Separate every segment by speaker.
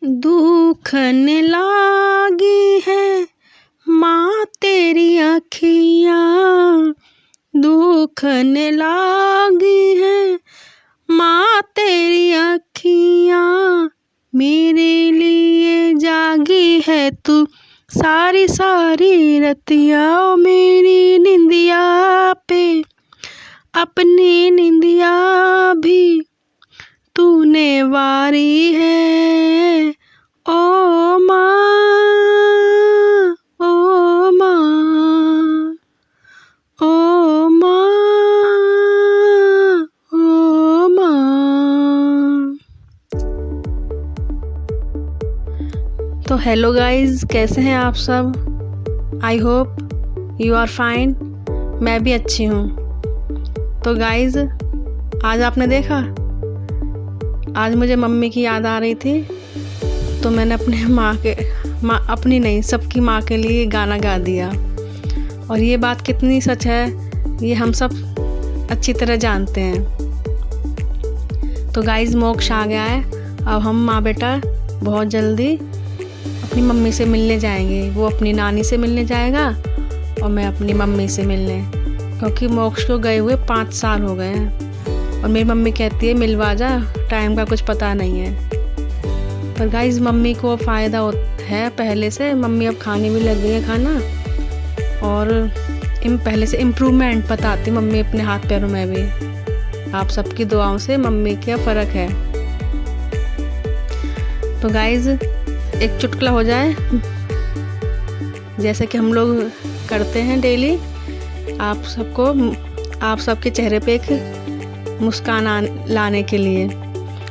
Speaker 1: दुखन लागी है माँ तेरी अखियाँ, दुखन लागी है माँ तेरी अखियाँ, मेरे लिए जागी है तू सारी सारी रतिया। ओ मेरी निंदिया पे अपनी निंदिया भी तूने वारी है। ओ माँ, ओ माँ, ओ माँ, ओ माँ। तो हेलो गाइस, कैसे हैं आप सब? I hope you are fine. मैं भी अच्छी हूँ। तो गाइस, आज आपने देखा, आज मुझे मम्मी की याद आ रही थी, तो मैंने अपनी नहीं, सबकी माँ के लिए गाना गा दिया। और ये बात कितनी सच है ये हम सब अच्छी तरह जानते हैं। तो गाइस, मोक्ष आ गया है। अब हम माँ बेटा बहुत जल्दी अपनी मम्मी से मिलने जाएंगे। वो अपनी नानी से मिलने जाएगा और मैं अपनी मम्मी से मिलने, क्योंकि मोक्ष को गए हुए 5 साल हो गए हैं। और मेरी मम्मी कहती है मिलवा जा, टाइम का कुछ पता नहीं है। पर गाइस, मम्मी को फ़ायदा है पहले से। मम्मी अब खाने भी लग गई है खाना, और पहले से इम्प्रूवमेंट बताती मम्मी अपने हाथ पैरों में भी। आप सबकी दुआओं से मम्मी क्या फ़र्क है। तो गाइस, एक चुटकुला हो जाए, जैसे कि हम लोग करते हैं डेली, आप सबके चेहरे पे एक मुस्कान लाने के लिए।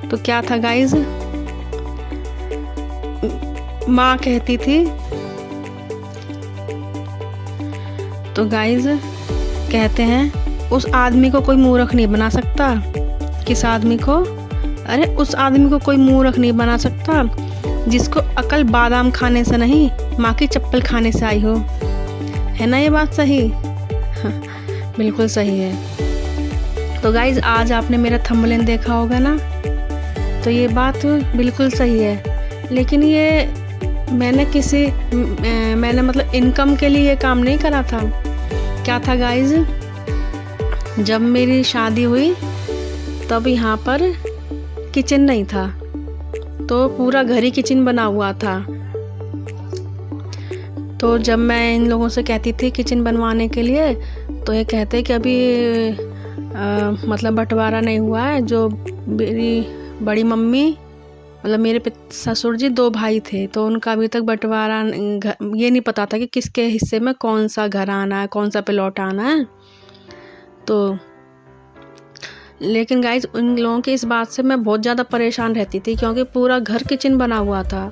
Speaker 1: तो क्या था गाइस, माँ कहती थी, तो गाइस कहते हैं उस आदमी को कोई मूर्ख नहीं बना सकता। किस आदमी को? अरे उस आदमी को कोई मूर्ख नहीं बना सकता जिसको अकल बादाम खाने से नहीं, माँ की चप्पल खाने से आई हो। है ना ये बात सही? बिल्कुल सही है। तो गाइज, आज आपने मेरा थंबनेल देखा होगा ना, तो ये बात बिल्कुल सही है। लेकिन ये मैंने मतलब इनकम के लिए ये काम नहीं करा था। क्या था गाइज, जब मेरी शादी हुई तब यहाँ पर किचन नहीं था, तो पूरा घर ही किचन बना हुआ था। तो जब मैं इन लोगों से कहती थी किचन बनवाने के लिए, तो ये कहते कि अभी मतलब बंटवारा नहीं हुआ है। जो मेरी बड़ी मम्मी, मतलब मेरे ससुर जी 2 भाई थे, तो उनका अभी तक बंटवारा ये नहीं पता था कि किसके हिस्से में कौन सा घर आना है, कौन सा प्लॉट आना है। तो लेकिन गाइज, उन लोगों की इस बात से मैं बहुत ज़्यादा परेशान रहती थी, क्योंकि पूरा घर किचन बना हुआ था।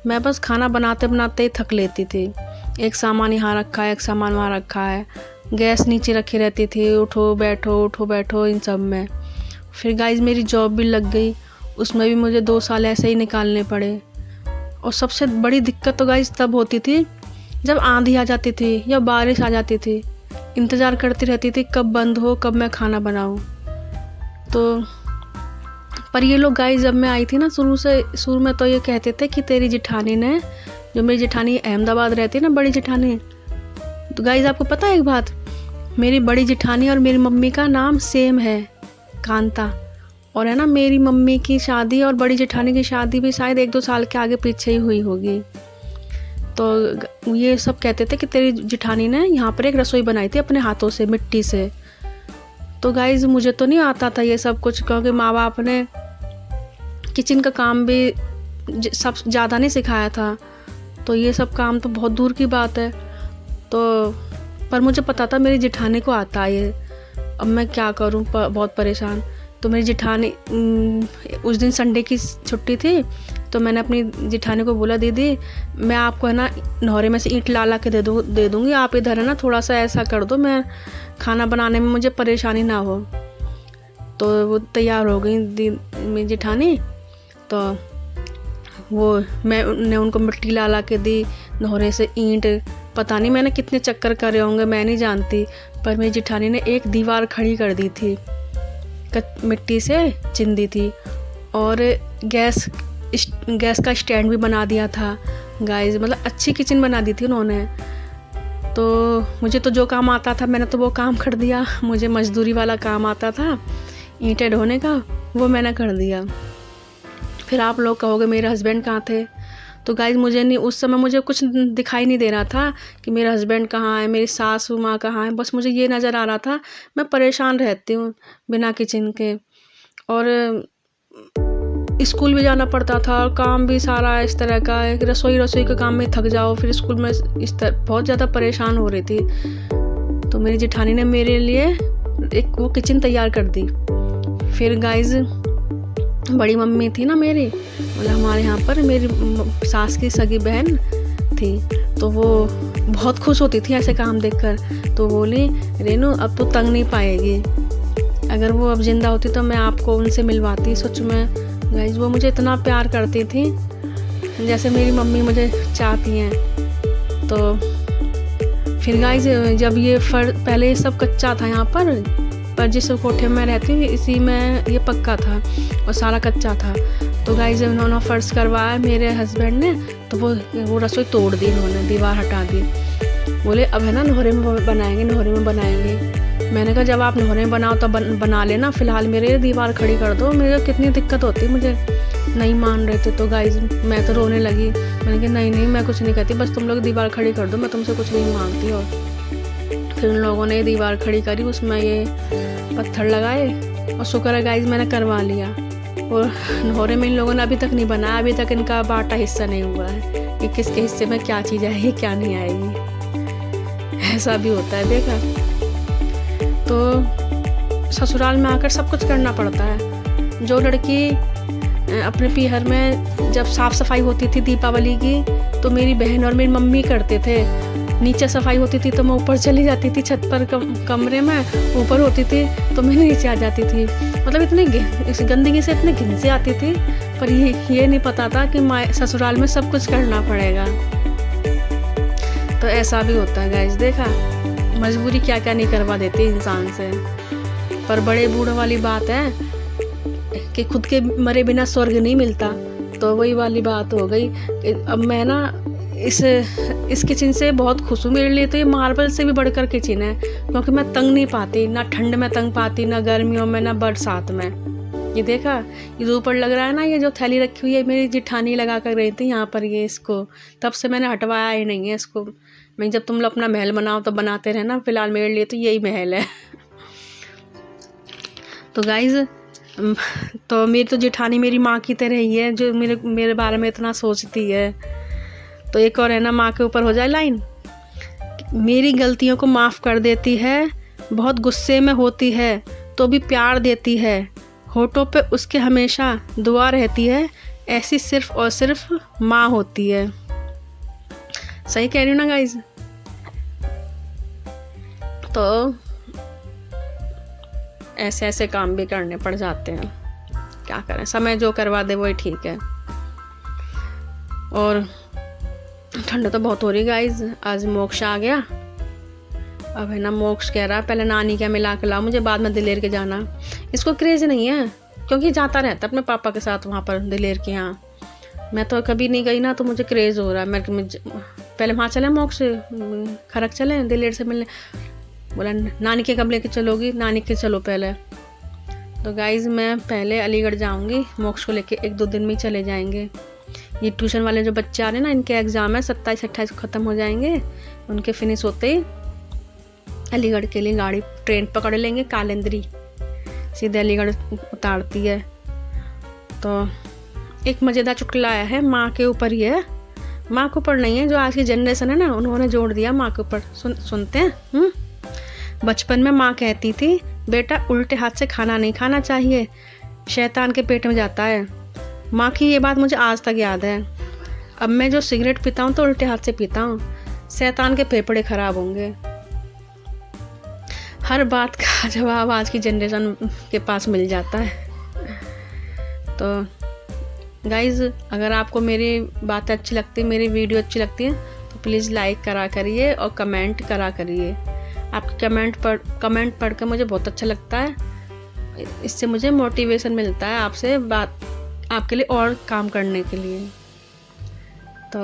Speaker 1: मैं बस खाना बनाते बनाते ही थक लेती थी। एक सामान यहाँ रखा है, एक सामान वहाँ रखा है, गैस नीचे रखी रहती थी, उठो बैठो इन सब में। फिर गाइज, मेरी जॉब भी लग गई, उसमें भी मुझे 2 साल ऐसे ही निकालने पड़े। और सबसे बड़ी दिक्कत तो गाइज तब होती थी जब आंधी आ जाती थी या बारिश आ जाती थी। इंतज़ार करती रहती थी कब बंद हो, कब मैं खाना बनाऊँ। तो पर ये लोग गाइस, जब मैं आई थी ना, शुरू में तो ये कहते थे कि तेरी जेठानी ने, जो मेरी जेठानी अहमदाबाद रहती है ना, बड़ी जेठानी। तो गाइस, आपको पता है एक बात, मेरी बड़ी जेठानी और मेरी मम्मी का नाम सेम है, कांता। और है ना, मेरी मम्मी की शादी और बड़ी जेठानी की शादी भी शायद 1-2 साल के आगे पीछे ही हुई होगी। तो ये सब कहते थे कि तेरी जेठानी ने यहाँ पर एक रसोई बनाई थी अपने हाथों से, मिट्टी से। तो गाइज़, मुझे तो नहीं आता था ये सब कुछ, क्योंकि माँ बाप ने किचन का काम भी सब ज़्यादा नहीं सिखाया था। तो ये सब काम तो बहुत दूर की बात है। तो पर मुझे पता था मेरी जेठानी को आता है ये। अब मैं क्या करूँ, बहुत परेशान। तो मेरी जेठानी, उस दिन संडे की छुट्टी थी, तो मैंने अपनी जेठानी को बोला, दीदी मैं आपको है ना नौरे में से ईंट ला के दे दूँगी, आप इधर है ना थोड़ा सा ऐसा कर दो, मैं खाना बनाने में मुझे परेशानी ना हो। तो वो तैयार हो गई मेरी जेठानी। तो मैंने उनको मिट्टी ला के दी, नौरे से ईंट, पता नहीं मैंने कितने चक्कर करे होंगे, मैं नहीं जानती। पर मेरी जेठानी ने एक दीवार खड़ी कर दी थी, मिट्टी से चिंदी थी। और गैस गैस का स्टैंड भी बना दिया था गाइस, मतलब अच्छी किचन बना दी थी उन्होंने। तो मुझे तो जो काम आता था मैंने तो वो काम कर दिया। मुझे मजदूरी वाला काम आता था ईंटें ढोने का, वो मैंने कर दिया। फिर आप लोग कहोगे मेरे हस्बैंड कहाँ थे, तो गाइस मुझे नहीं, उस समय मुझे कुछ दिखाई नहीं दे रहा था कि मेरे हस्बैंड कहाँ है, मेरी सासू माँ कहाँ है। बस मुझे ये नज़र आ रहा था मैं परेशान रहती हूँ बिना किचन के, और स्कूल भी जाना पड़ता था और काम भी सारा इस तरह का है कि रसोई के काम में थक जाओ, फिर स्कूल में इस तरह बहुत ज़्यादा परेशान हो रही थी। तो मेरी जेठानी ने मेरे लिए एक वो किचन तैयार कर दी। फिर गाइस बड़ी मम्मी थी ना मेरी, मतलब हमारे यहाँ पर मेरी सास की सगी बहन थी, तो वो बहुत खुश होती थी ऐसे काम देखकर। तो बोली रेनू अब तो तंग नहीं पाएगी, अगर वो अब जिंदा होती तो मैं आपको उनसे मिलवाती। सच में गाइस वो मुझे इतना प्यार करती थी जैसे मेरी मम्मी मुझे चाहती हैं। तो फिर गाइस जब ये पहले ये सब कच्चा था यहाँ पर जिस कोठे में रहती हूँ इसी में ये पक्का था और सारा कच्चा था। तो गाइस जब उन्होंने फर्श करवाया मेरे हस्बैंड ने, तो वो रसोई तोड़ दी, उन्होंने दीवार हटा दी। बोले अब है ना नोहरे में बनाएंगे। मैंने कहा जब आप नोहरे में बनाओ तो बना लेना, फ़िलहाल मेरे दीवार खड़ी कर दो, मेरे कितनी दिक्कत होती मुझे। नहीं मान रहे थे तो गाइस मैं तो रोने लगी। मैंने कहा नहीं मैं कुछ नहीं कहती, बस तुम लोग दीवार खड़ी कर दो, मैं तुमसे कुछ नहीं मांगती। और फिर उन लोगों ने दीवार खड़ी करी, उसमें ये पत्थर लगाए और शुक्र है गाइस मैंने करवा लिया। और नोहरे में इन लोगों ने अभी तक नहीं बनाया, अभी तक इनका बांटा हिस्सा नहीं हुआ है कि किसके हिस्से में क्या चीज़ आएगी क्या नहीं आएगी। ऐसा भी होता है देखा। तो ससुराल में आकर सब कुछ करना पड़ता है। जो लड़की अपने पीहर में जब साफ़ सफाई होती थी दीपावली की, तो मेरी बहन और मेरी मम्मी करते थे। नीचे सफाई होती थी तो मैं ऊपर चली जाती थी, छत पर कमरे में ऊपर होती थी तो मैं नीचे आ जाती थी। मतलब इतनी इस गंदगी से इतनी घिन सी आती थी, पर ये नहीं पता था कि ससुराल में सब कुछ करना पड़ेगा। तो ऐसा भी होता है गाइस, देखा मजबूरी क्या क्या नहीं करवा देती इंसान से। पर बड़े बूढ़े वाली बात है कि खुद के मरे बिना स्वर्ग नहीं मिलता, तो वही वाली बात हो गई। अब मैं ना इस किचन से बहुत खुश हूँ। मेरे लिए तो ये मार्बल से भी बढ़कर किचन है, क्योंकि मैं तंग नहीं पाती, ना ठंड में तंग पाती, ना गर्मियों में, ना बरसात में। ये देखा ये जो ऊपर लग रहा है ना, ये जो थैली रखी हुई है मेरी जिठानी लगा कर गई थी यहाँ पर, ये इसको तब से मैंने हटवाया ही नहीं है इसको। मैं जब तुम लोग अपना महल बनाओ तो बनाते रहना, फिलहाल मेरे लिए तो यही महल है। तो गाइज तो मेरी तो जेठानी मेरी माँ की तरह ही है, जो मेरे बारे में इतना सोचती है। तो एक और है ना, माँ के ऊपर हो जाए लाइन, मेरी गलतियों को माफ़ कर देती है, बहुत गुस्से में होती है तो भी प्यार देती है, होठों पे उसके हमेशा दुआ रहती है, ऐसी सिर्फ और सिर्फ माँ होती है। सही कह रही हूँ ना गाइज? तो ऐसे ऐसे काम भी करने पड़ जाते हैं, क्या करें, समय जो करवा दे वही ठीक है। और ठंड तो बहुत हो रही गाइज। आज मोक्ष आ गया, अब है ना मोक्ष कह रहा है पहले नानी क्या मिला के लाओ मुझे, बाद में दिलेर के जाना। इसको क्रेज़ नहीं है क्योंकि जाता रहता अपने पापा के साथ वहाँ पर दिलेर के यहाँ। मैं तो कभी नहीं गई ना, तो मुझे क्रेज़ हो रहा है। मैं पहले वहाँ चले मोक्ष खरक चले दिलेर से मिलने। बोला नानी के कब लेके चलोगी? नानी के चलो पहले। तो गाइज़ मैं पहले अलीगढ़ जाऊँगी, मोक्ष को लेके 1-2 दिन में चले जाएंगे। ये ट्यूशन वाले जो बच्चे आ रहे हैं ना, इनके एग्ज़ाम है 27-28 को ख़त्म हो जाएंगे। उनके फिनिश होते ही अलीगढ़ के लिए गाड़ी ट्रेन पकड़ लेंगे, कालिंद्री सीधे अलीगढ़ उतारती है। तो एक मज़ेदार चुटकुला आया है, माँ के ऊपर ही है, माँ के ऊपर नहीं है। जो आज की जनरेशन है ना, उन्होंने जोड़ दिया माँ के ऊपर। सुनते हैं। बचपन में माँ कहती थी बेटा उल्टे हाथ से खाना नहीं खाना चाहिए, शैतान के पेट में जाता है। माँ की ये बात मुझे आज तक याद है। अब मैं जो सिगरेट पीता हूँ तो उल्टे हाथ से पीता हूँ, शैतान के फेफड़े खराब होंगे। हर बात का जवाब आज की जनरेशन के पास मिल जाता है। तो गाइज़ अगर आपको मेरी बातें अच्छी लगती है, मेरी वीडियो अच्छी लगती है, तो प्लीज़ लाइक करा करिए और कमेंट करा करिए। आपके कमेंट पढ़ कर मुझे बहुत अच्छा लगता है, इससे मुझे मोटिवेशन मिलता है आपसे आपके लिए और काम करने के लिए। तो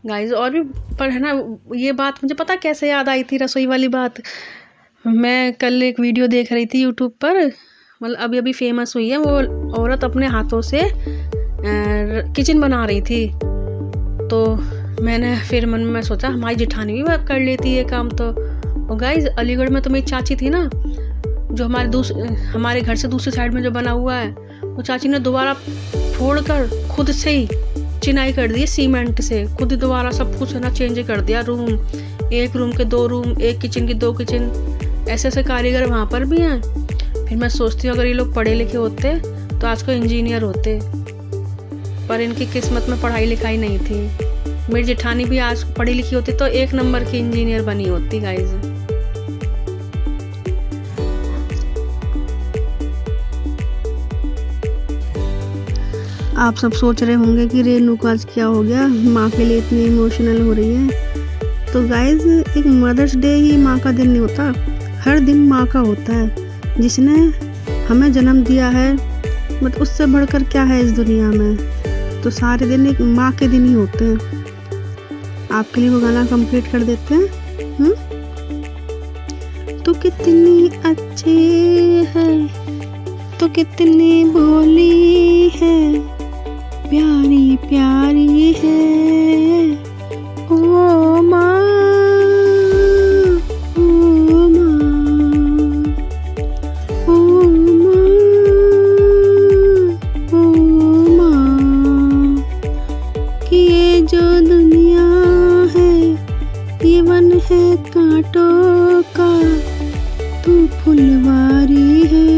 Speaker 1: गाइस और भी पर है ना, ये बात मुझे पता कैसे याद आई थी, रसोई वाली बात। मैं कल एक वीडियो देख रही थी यूट्यूब पर, मतलब अभी अभी फेमस हुई है। वो औरत अपने हाथों से किचन बना रही थी। तो मैंने फिर मन में सोचा हमारी जेठानी भी कर लेती है काम। तो गाइस अलीगढ़ में तो मेरी चाची थी ना, जो हमारे घर से दूसरी साइड में जो बना हुआ है, वो चाची ने दोबारा फोड़कर खुद से ही चिनाई कर दी सीमेंट से। खुद ही दोबारा सब कुछ है ना चेंज कर दिया। रूम, एक रूम के 2 रूम, एक किचन की 2 किचन, ऐसे ऐसे कारीगर वहाँ पर भी हैं। फिर मैं सोचती हूँ अगर ये लोग पढ़े लिखे होते तो आज को इंजीनियर होते, पर इनकी किस्मत में पढ़ाई लिखाई नहीं थी। मेरी जेठानी भी आज पढ़ी लिखी होती तो 1 नंबर की इंजीनियर बनी होती गाइस। आप सब सोच रहे होंगे कि रेनू को आज क्या हो गया, माँ के लिए इतनी इमोशनल हो रही है। तो गाइस एक मदर्स डे ही माँ का दिन नहीं होता, हर दिन माँ का होता है। जिसने हमें जन्म दिया है, मतलब उससे बढ़कर क्या है इस दुनिया में। तो सारे दिन एक माँ के दिन ही होते हैं। आपके लिए वो गाना कंप्लीट कर देते हैं। तो कितनी अच्छी है, तो कितनी भोली है, प्यारी प्यारी है ओ माँ, ओ माँ, ओ माँ, ओ माँ। कि ये जो दुनिया है ये वन है कांटों का, तू फुलवारी है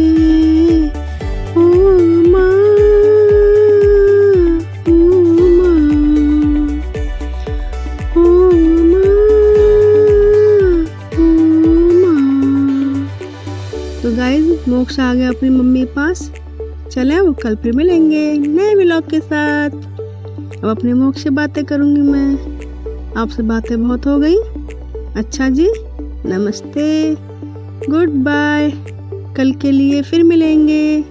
Speaker 1: ओ माँ, ओ माँ, ओ माँ, ओ माँ। तो गाइस मोक्ष आ गया अपनी मम्मी के पास। चले वो कल फिर मिलेंगे नए व्लॉग के साथ। अब अपने मोक्ष से बातें करूँगी मैं। आपसे बातें बहुत हो गई। अच्छा जी, नमस्ते, गुड बाय। कल के लिए फिर मिलेंगे।